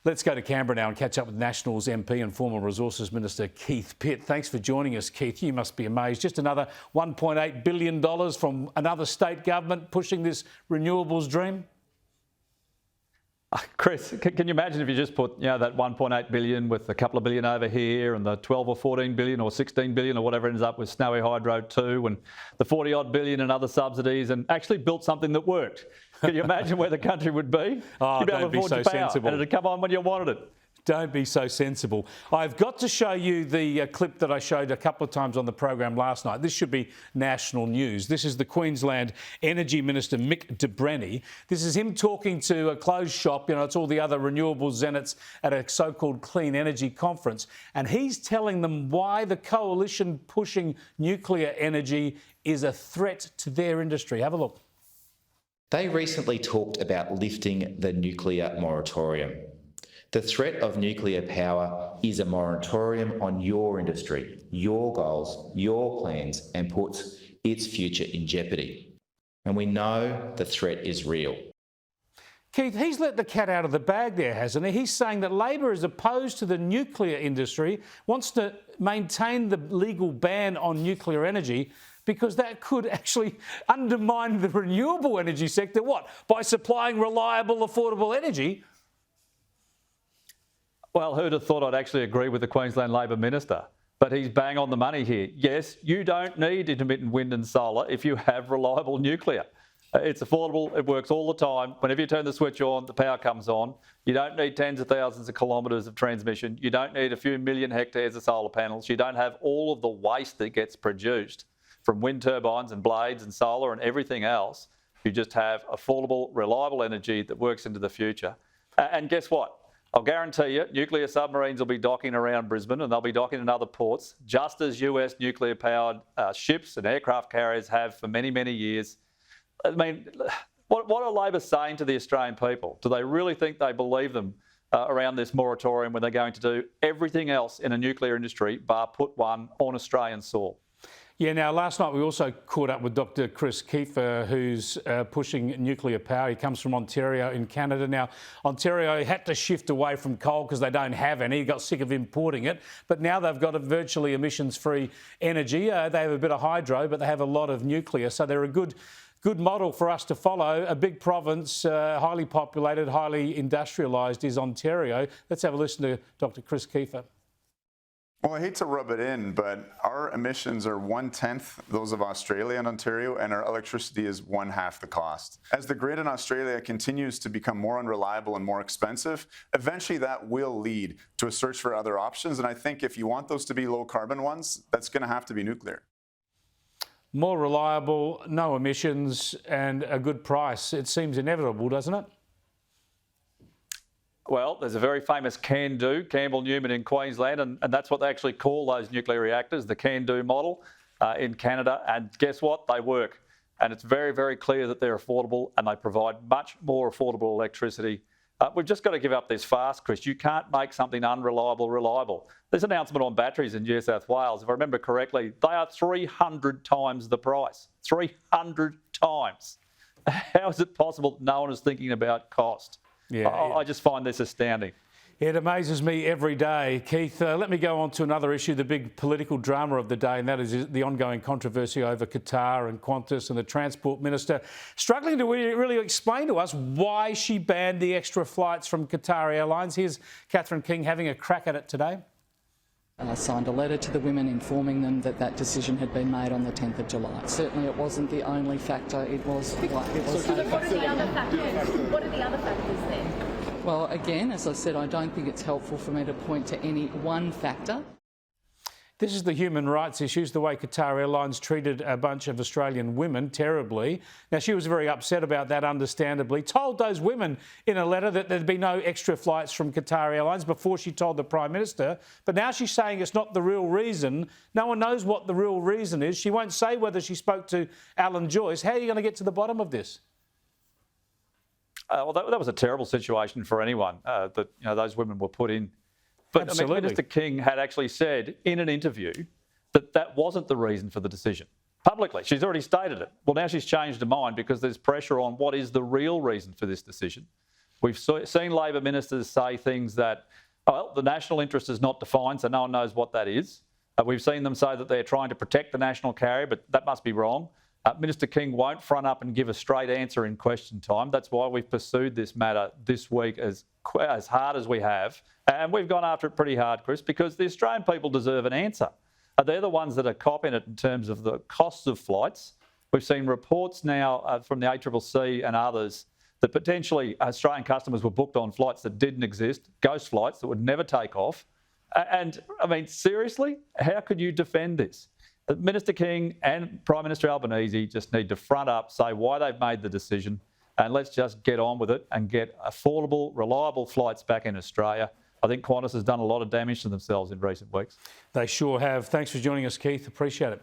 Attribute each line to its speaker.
Speaker 1: Let's go to Canberra now and catch up with Nationals MP and former Resources Minister Keith Pitt. Thanks for joining us, Keith. You must be amazed. Just another $1.8 billion from another state government pushing this renewables dream.
Speaker 2: Chris, can you imagine if you just put that 1.8 billion with a couple of billion over here and the 12 or 14 billion or 16 billion or whatever ends up with Snowy Hydro 2 and the 40 odd billion and other subsidies and actually built something that worked? Can you imagine where the country would be?
Speaker 1: Oh,
Speaker 2: You'd be
Speaker 1: don't be so sensible.
Speaker 2: And it'd come on when you wanted it.
Speaker 1: Don't be so sensible. I've got to show you the clip that I showed a couple of times on the program last night. This should be national news. This is the Queensland Energy Minister, Mick de Brenni. This is him talking to a closed shop. It's all the other renewable zealots at a so-called clean energy conference. And he's telling them why the coalition pushing nuclear energy is a threat to their industry. Have a look.
Speaker 3: They recently talked about lifting the nuclear moratorium. The threat of nuclear power is a moratorium on your industry, your goals, your plans, and puts its future in jeopardy. And we know the threat is real.
Speaker 1: Keith, he's let the cat out of the bag there, hasn't he? He's saying that Labor is opposed to the nuclear industry, wants to maintain the legal ban on nuclear energy because that could actually undermine the renewable energy sector. What? By supplying reliable, affordable energy?
Speaker 2: Well, who'd have thought I'd actually agree with the Queensland Labor Minister? But he's bang on the money here. Yes, you don't need intermittent wind and solar if you have reliable nuclear. It's affordable, it works all the time. Whenever you turn the switch on, the power comes on. You don't need tens of thousands of kilometres of transmission. You don't need a few million hectares of solar panels. You don't have all of the waste that gets produced from wind turbines and blades and solar and everything else. You just have affordable, reliable energy that works into the future. And guess what? I'll guarantee you, nuclear submarines will be docking around Brisbane and they'll be docking in other ports, just as US nuclear-powered ships and aircraft carriers have for many, many years. I mean, what are Labor saying to the Australian people? Do they really think they believe them around this moratorium when they're going to do everything else in a nuclear industry bar put one on Australian soil?
Speaker 1: Yeah, now last night we also caught up with Dr. Chris Keith, who's pushing nuclear power. He comes from Ontario in Canada. Now, Ontario had to shift away from coal because they don't have any. He got sick of importing it. But now they've got a virtually emissions-free energy. They have a bit of hydro, but they have a lot of nuclear. So they're a good model for us to follow. A big province, highly populated, highly industrialised is Ontario. Let's have a listen to Dr. Chris Keith.
Speaker 4: Well, I hate to rub it in, but our emissions are 1/10 those of Australia and Ontario, and our electricity is 1/2 the cost. As the grid in Australia continues to become more unreliable and more expensive, eventually that will lead to a search for other options. And I think if you want those to be low carbon ones, that's going to have to be nuclear.
Speaker 1: More reliable, no emissions, and a good price. It seems inevitable, doesn't it?
Speaker 2: Well, there's a very famous can-do, Campbell Newman in Queensland, and that's what they actually call those nuclear reactors, the can-do model in Canada. And guess what? They work. And it's very, very clear that they're affordable and they provide much more affordable electricity. We've just got to give up this farce, Chris. You can't make something unreliable reliable. This announcement on batteries in New South Wales, if I remember correctly, they are 300 times the price. 300 times. How is it possible that no one is thinking about cost?
Speaker 1: Yeah,
Speaker 2: I just find this astounding.
Speaker 1: It amazes me every day. Keith, let me go on to another issue, the big political drama of the day, and that is the ongoing controversy over Qatar and Qantas and the Transport Minister struggling to really explain to us why she banned the extra flights from Qatar Airlines. Here's Catherine King having a crack at it today.
Speaker 5: I signed a letter to the women informing them that that decision had been made on the 10th of July. Certainly it wasn't the only factor, it was...
Speaker 6: So what are the other factors? What are the other factors then?
Speaker 5: Well, again, as I said, I don't think it's helpful for me to point to any one factor.
Speaker 1: This is the human rights issues, the way Qatar Airlines treated a bunch of Australian women terribly. Now, she was very upset about that, understandably, told those women in a letter that there'd be no extra flights from Qatar Airlines before she told the Prime Minister. But now she's saying it's not the real reason. No one knows what the real reason is. She won't say whether she spoke to Alan Joyce. How are you going to get to the bottom of this?
Speaker 2: Well, that was a terrible situation for anyone that those women were put in. But I mean, Minister King had actually said in an interview that that wasn't the reason for the decision. Publicly, she's already stated it. Well, now she's changed her mind because there's pressure on what is the real reason for this decision. We've seen Labor ministers say things that, well, the national interest is not defined, so no one knows what that is. We've seen them say that they're trying to protect the national carrier, but that must be wrong. Minister King won't front up and give a straight answer in question time. That's why we've pursued this matter this week as hard as we have. And we've gone after it pretty hard, Chris, because the Australian people deserve an answer. They're the ones that are copping it in terms of the costs of flights. We've seen reports now from the ACCC and others that potentially Australian customers were booked on flights that didn't exist, ghost flights that would never take off. And, I mean, seriously, how could you defend this? Minister King and Prime Minister Albanese just need to front up, say why they've made the decision, and let's just get on with it and get affordable, reliable flights back in Australia. I think Qantas has done a lot of damage to themselves in recent weeks.
Speaker 1: They sure have. Thanks for joining us, Keith. Appreciate it.